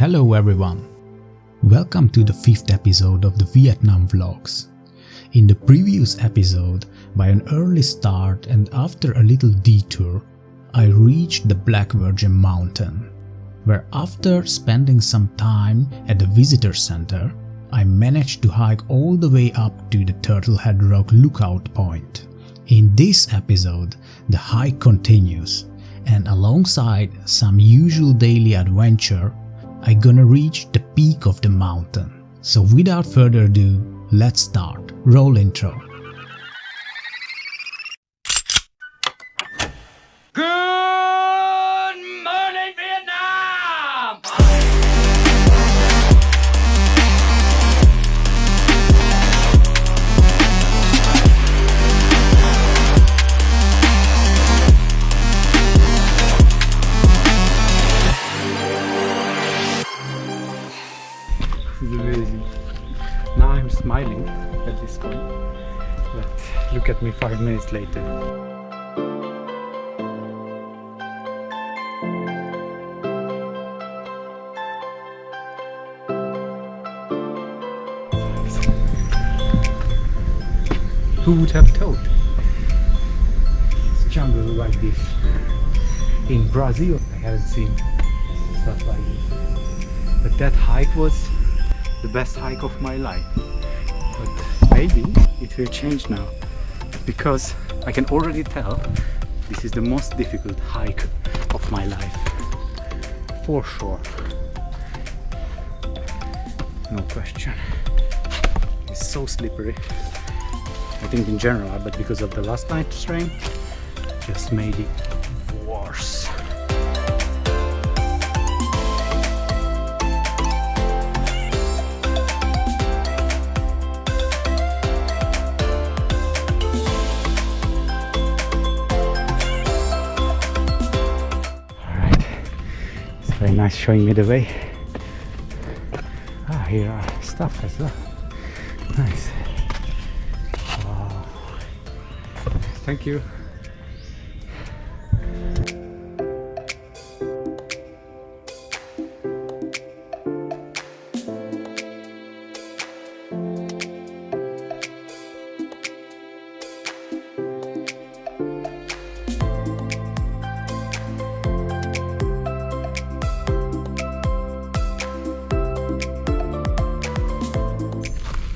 Hello everyone! Welcome to the 5th episode of the Vietnam vlogs. In the previous episode, by an early start and after a little detour, I reached the Black Virgin Mountain, where after spending some time at the visitor center, I managed to hike all the way up to the Turtle Head Rock lookout point. In this episode, the hike continues, and alongside some usual daily adventure, I'm gonna reach the peak of the mountain. So without further ado, let's start. Roll intro. Good morning, Vietnam! This is amazing. Now I'm smiling at this point, but look at me 5 minutes later. Who would have thought it's jungle like this? In Brazil I haven't seen stuff like this. But that hike was the best hike of my life. But maybe it will change now, because I can already tell this is the most difficult hike of my life. For sure. No question. It's so slippery. I think in general, but because of the last night's rain, just made it worse. Very nice showing me the way. Ah, here are stuff as well. Nice. Wow. Thank you.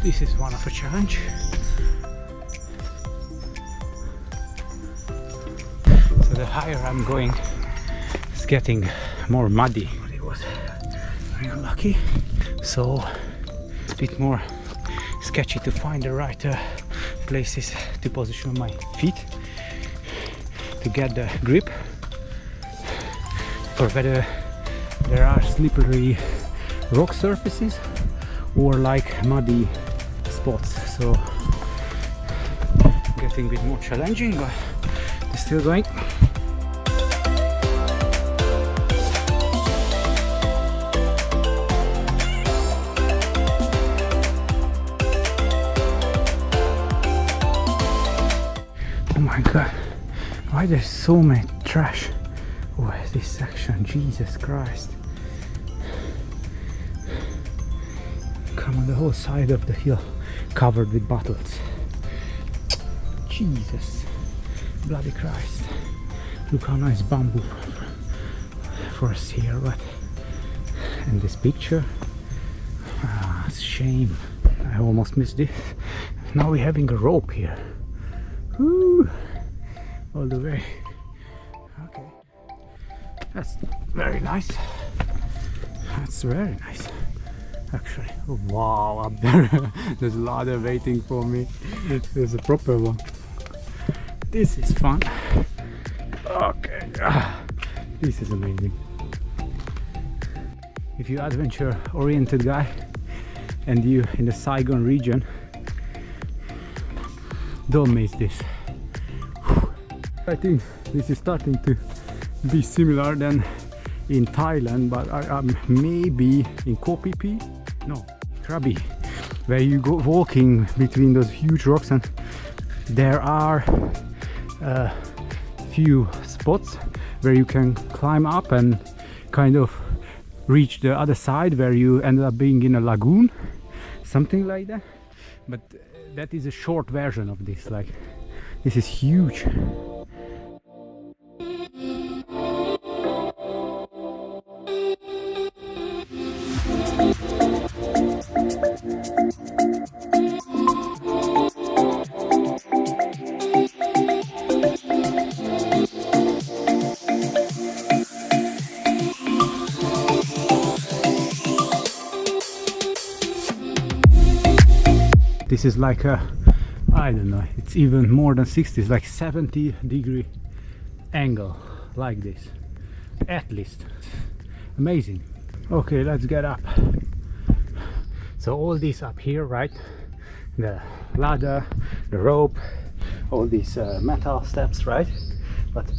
This is one of a challenge. So the higher I'm going, it's getting more muddy. It was very unlucky. So it's a bit more sketchy to find the right places to position my feet to get the grip, or whether there are slippery rock surfaces or like muddy spots. So getting a bit more challenging, but it's still going. Oh my god, why there's so much trash? Oh, this section, Jesus Christ. Come on the whole side of the hill covered with bottles. Jesus, bloody Christ. Look how nice bamboo forest here, but and this picture, shame, I almost missed it. Now we're having a rope here. Woo, all the way. Okay, that's very nice. That's very nice. Actually, oh, wow, up there there's a ladder waiting for me. There's a proper one. This is fun. Okay, this is amazing. If you're adventure oriented guy and you in the Saigon region, don't miss this. I think this is starting to be similar than in Thailand, but I'm maybe in Koh Phi Phi. No, Krabi, where you go walking between those huge rocks, and there are a few spots where you can climb up and kind of reach the other side where you ended up being in a lagoon, something like that. But that is a short version of this. Like, this is huge. This is like a, I don't know, it's even more than 60, it's like 70-degree angle, like this, at least. Amazing. Okay, let's get up. So all this up here, right? The ladder, the rope, all these metal steps, right? But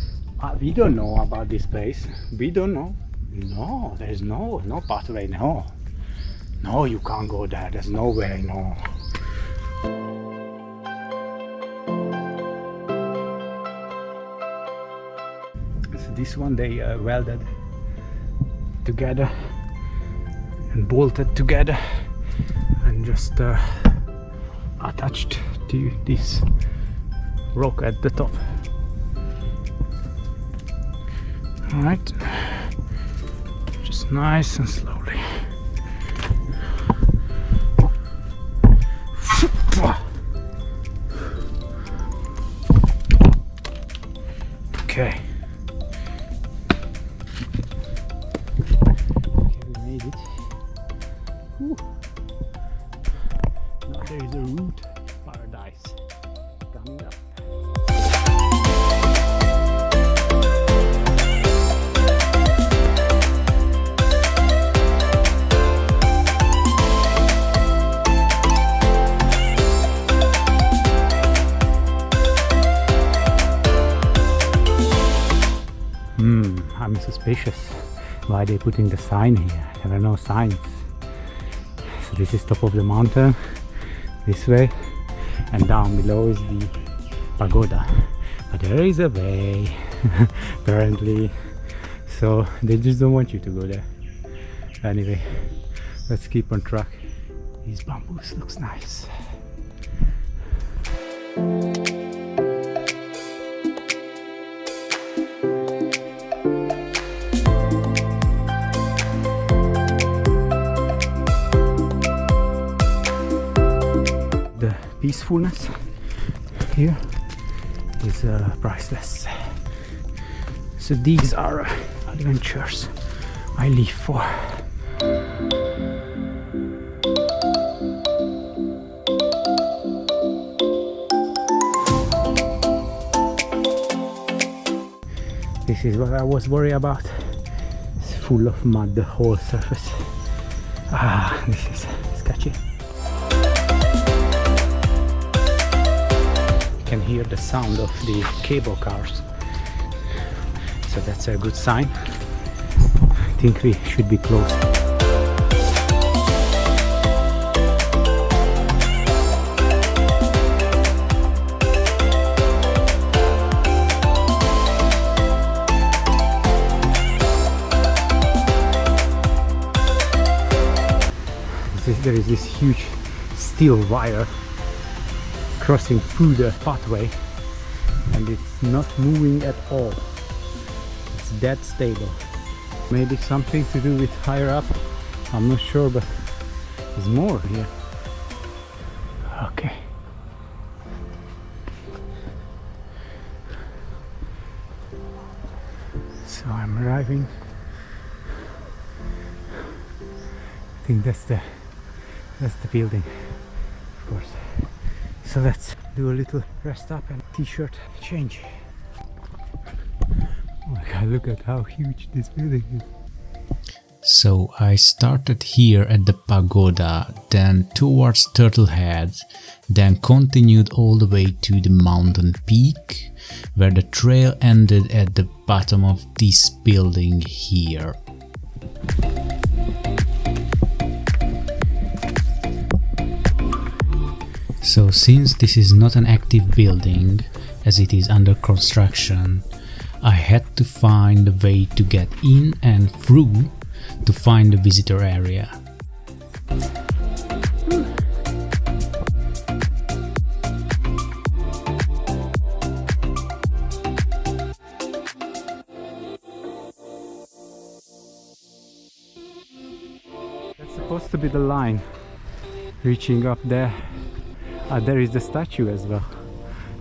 we don't know about this place. We don't know. No, there's no pathway. No, you can't go there. There's no way. No. So this one they welded together and bolted together and just attached to this rock at the top. All right, just nice and slowly. Okay. We made it. Whew. Now there is a root paradise coming up. I'm suspicious why they're putting the sign here. There are no signs. So this is top of the mountain, this way, and down below is the pagoda. But there is a way, apparently. So they just don't want you to go there. Anyway, let's keep on track. These bamboos looks nice. Peacefulness here is priceless. So these are adventures I live for. This is what I was worried about. It's full of mud, the whole surface. This is sketchy. Can hear the sound of the cable cars, so that's a good sign. I think we should be close. There is this huge steel wire crossing through the pathway, and it's not moving at all. It's dead stable. Maybe something to do with higher up, I'm not sure, but there's more here. Okay. So I'm arriving. I think that's the building, of course. So let's do a little rest up and t-shirt change. Oh my god, look at how huge this building is. So I started here at the pagoda, then towards Turtle Head, then continued all the way to the mountain peak, where the trail ended at the bottom of this building here. So since this is not an active building, as it is under construction, I had to find a way to get in and through, to find the visitor area. That's supposed to be the line reaching up there. There is the statue as well.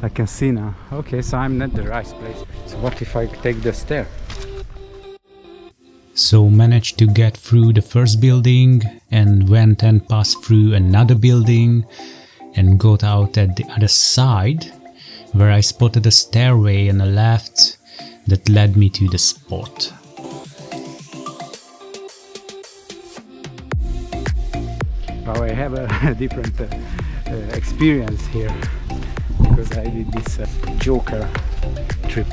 I can see now. Okay, so I'm not the right place. So what if I take the stair? So managed to get through the first building and went and passed through another building and got out at the other side, where I spotted a stairway on the left that led me to the spot. Now I have a different experience here because I did this Joker trip.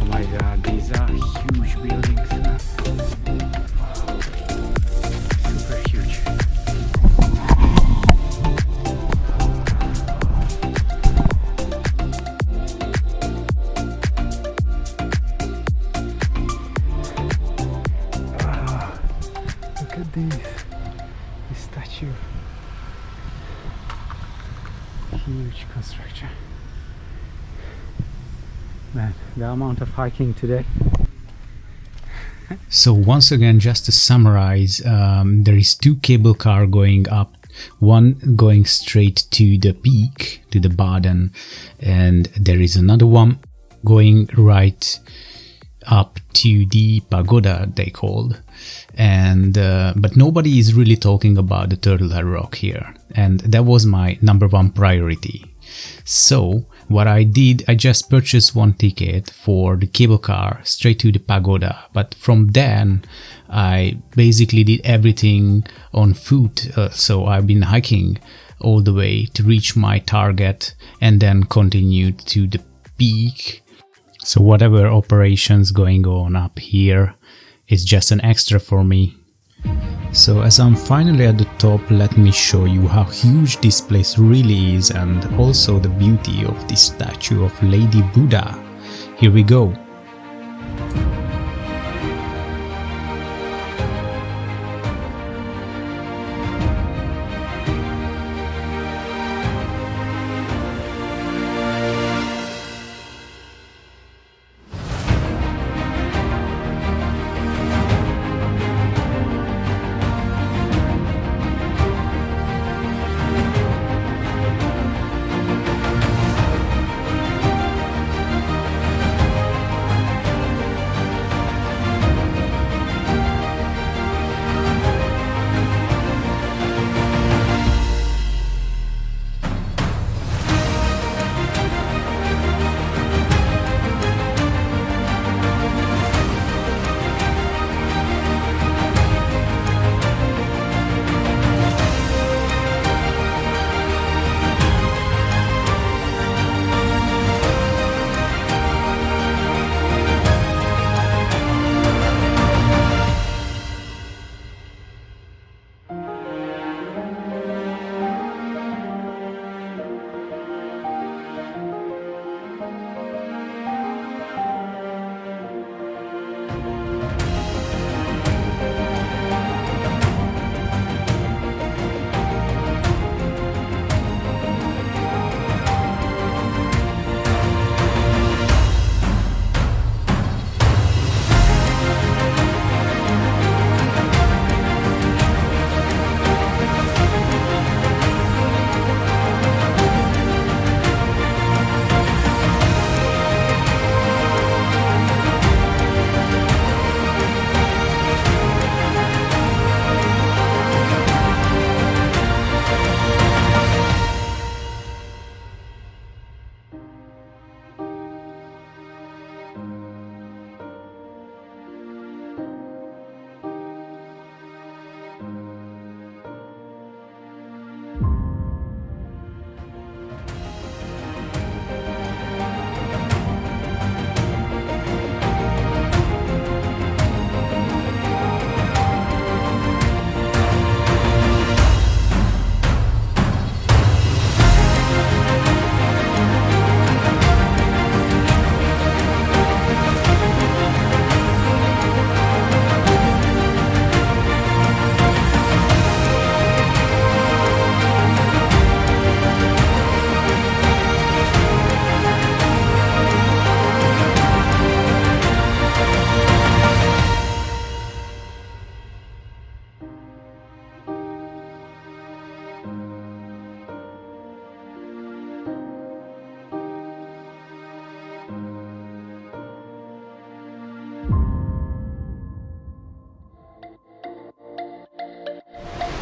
Oh my god, these are huge buildings. Super huge. Look at this statue. Huge construction. Man, the amount of hiking today. So once again, just to summarize, there is 2 cable car going up, one going straight to the peak, to the Baden, and there is another one going right up to the pagoda, they called. And but nobody is really talking about the Turtle Head Rock here, and that was my number 1 priority. So what I did, I just purchased 1 ticket for the cable car straight to the pagoda, but from then I basically did everything on foot. So I've been hiking all the way to reach my target and then continued to the peak. So whatever operations going on up here is just an extra for me. So as I'm finally at the top, let me show you how huge this place really is and also the beauty of this statue of Lady Buddha. Here we go.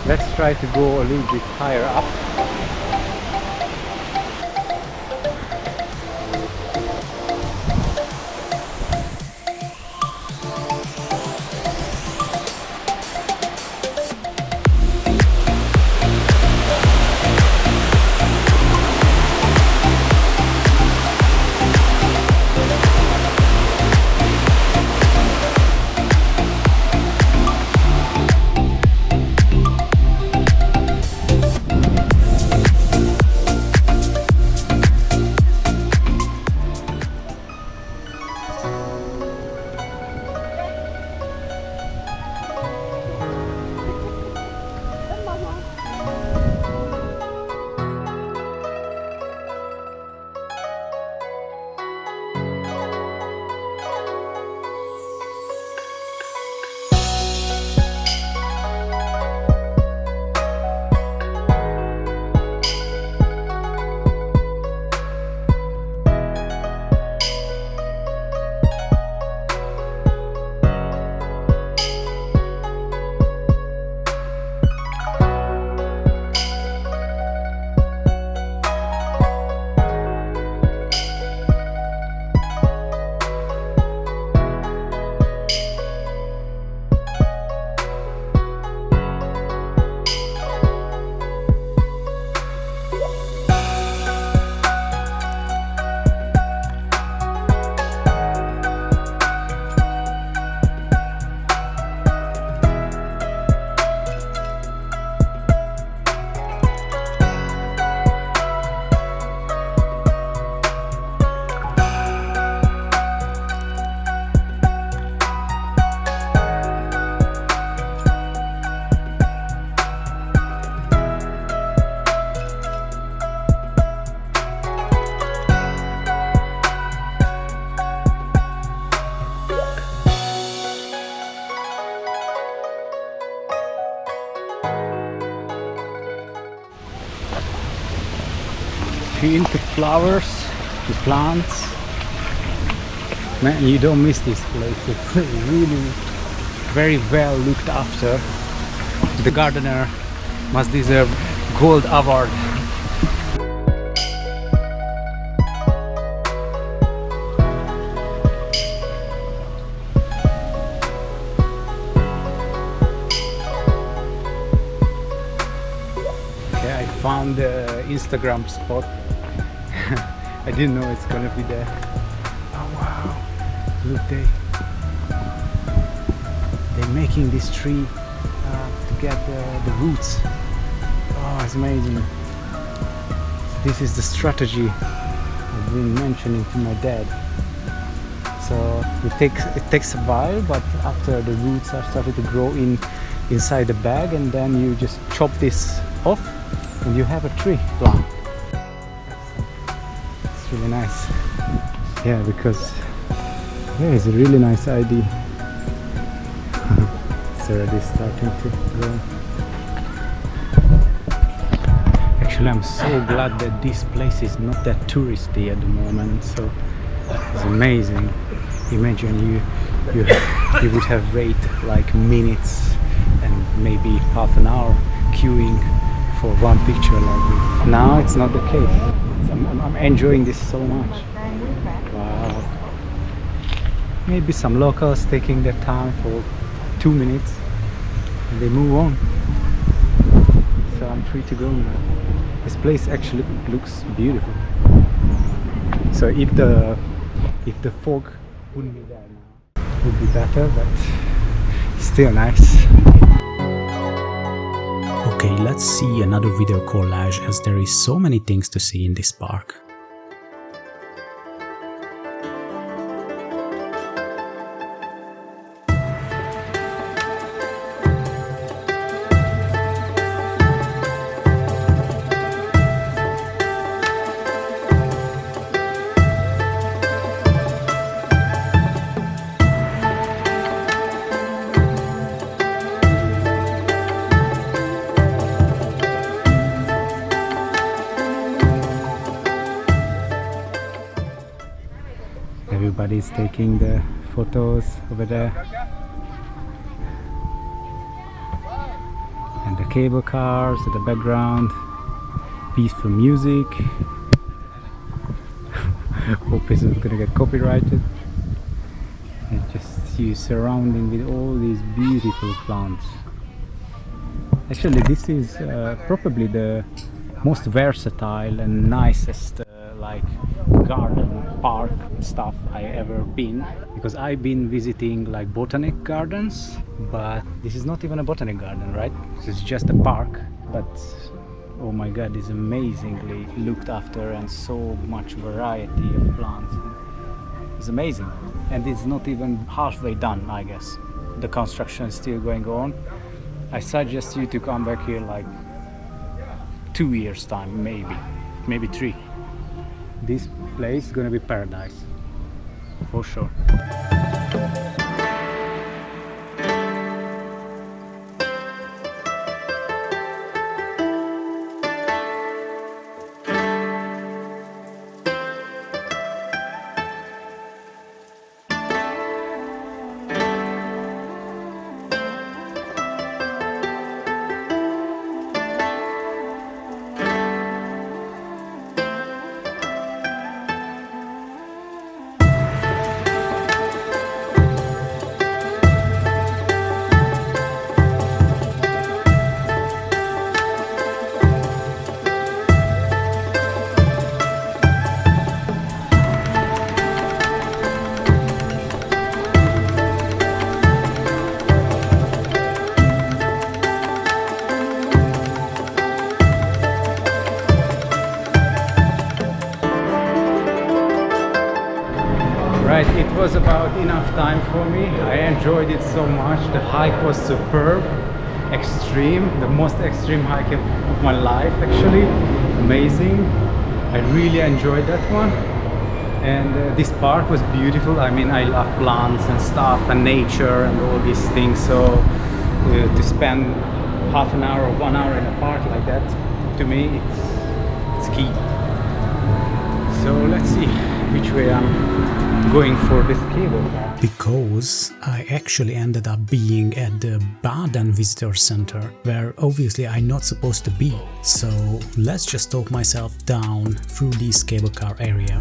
Let's try to go a little bit higher up. If you're into flowers, the plants, man, you don't miss this place. It's really very well looked after. The gardener must deserve gold award. Okay, I found the Instagram spot. I didn't know it's gonna be there. Oh wow! Look, they're making this tree to get the roots. Oh, it's amazing. This is the strategy I've been mentioning to my dad. So it takes a while, but after the roots are started to grow inside the bag, and then you just chop this off, and you have a tree plant. Really nice. Yeah, because it's a really nice idea. It's already starting to grow. Actually, I'm so glad that this place is not that touristy at the moment. So it's amazing. Imagine you would have wait like minutes and maybe half an hour queuing for one picture like this. Now it's not the case. I'm enjoying this so much. Wow. Maybe some locals taking their time for 2 minutes and they move on. So I'm free to go now. This place actually looks beautiful. So if the fog wouldn't be there now, it would be better, but still nice. Okay, let's see another video collage as there is so many things to see in this park. Everybody's taking the photos over there, and the cable cars in the background, peaceful music. Hope it's not gonna get copyrighted. And just you surrounding with all these beautiful plants. Actually, this is probably the most versatile and nicest like garden park stuff I ever been, because I've been visiting like botanic gardens, but this is not even a botanic garden, right? This is just a park, but oh my god, it's amazingly looked after and so much variety of plants. It's amazing, and it's not even halfway done, I guess. The construction is still going on. I suggest you to come back here like 2 years time, maybe 3. This place is gonna be paradise for sure. Right, it was about enough time for me. I enjoyed it so much. The hike was superb, extreme, the most extreme hike of my life actually. Amazing. I really enjoyed that one. And this park was beautiful. I mean, I love plants and stuff and nature and all these things. So to spend half an hour or 1 hour in a park like that, to me, it's key. So let's see which way I'm going for this cable car. Because I actually ended up being at the Baden Visitor Center, where obviously I'm not supposed to be. So let's just talk myself down through this cable car area.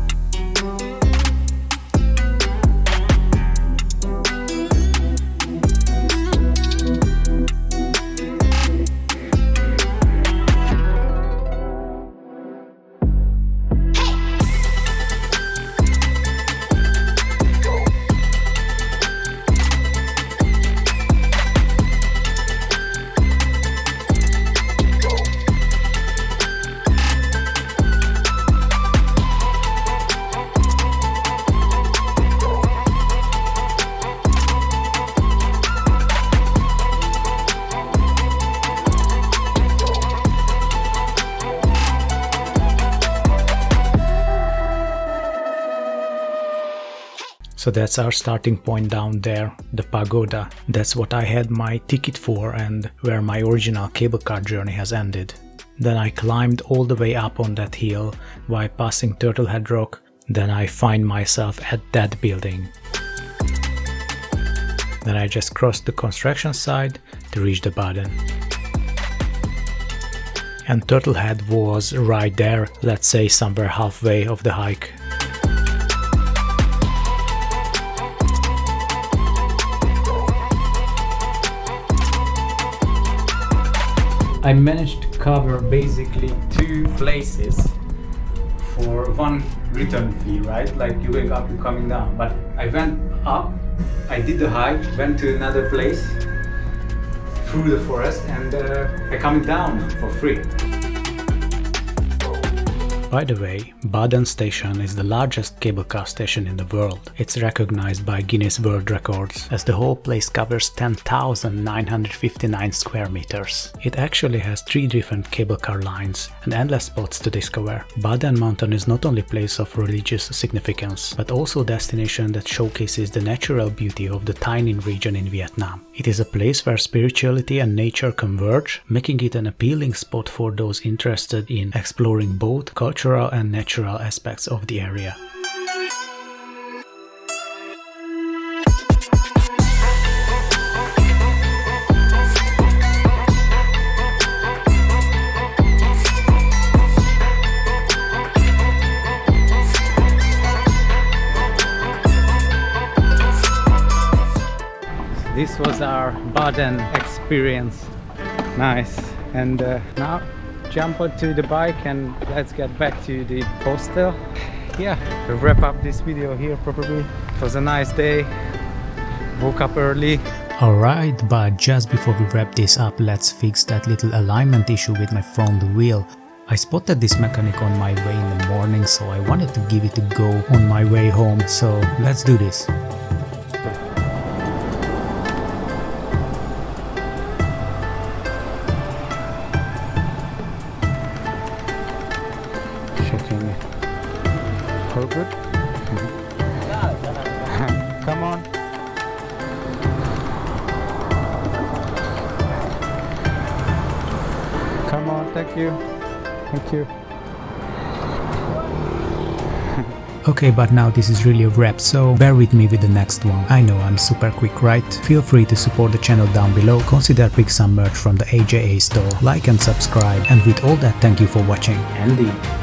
So that's our starting point down there, the pagoda. That's what I had my ticket for and where my original cable car journey has ended. Then I climbed all the way up on that hill while passing Turtlehead Rock. Then I find myself at that building. Then I just crossed the construction site to reach the Baden. And Turtlehead was right there, let's say somewhere halfway of the hike. I managed to cover basically 2 places for 1 return fee, right? Like you going up, you coming down. But I went up, I did the hike, went to another place through the forest, and I coming down for free. By the way, Baden Station is the largest cable car station in the world. It's recognized by Guinness World Records as the whole place covers 10,959 square meters. It actually has 3 different cable car lines and endless spots to discover. Baden Mountain is not only a place of religious significance, but also a destination that showcases the natural beauty of the Thanh Ninh region in Vietnam. It is a place where spirituality and nature converge, making it an appealing spot for those interested in exploring both cultural and natural aspects of the area. this was our Baden experience. Nice. And now jump onto the bike and let's get back to the hostel. Yeah, we'll wrap up this video here probably. It was a nice day. Woke up early. Alright, but just before we wrap this up, let's fix that little alignment issue with my front wheel. I spotted this mechanic on my way in the morning, so I wanted to give it a go on my way home, so let's do this. Checking it. All good? Come on. Come on, thank you. Thank you. Okay, but now this is really a wrap, so bear with me with the next one. I know I'm super quick, right? Feel free to support the channel down below, consider pick some merch from the A.J.A store, like and subscribe, and with all that, thank you for watching. Andy.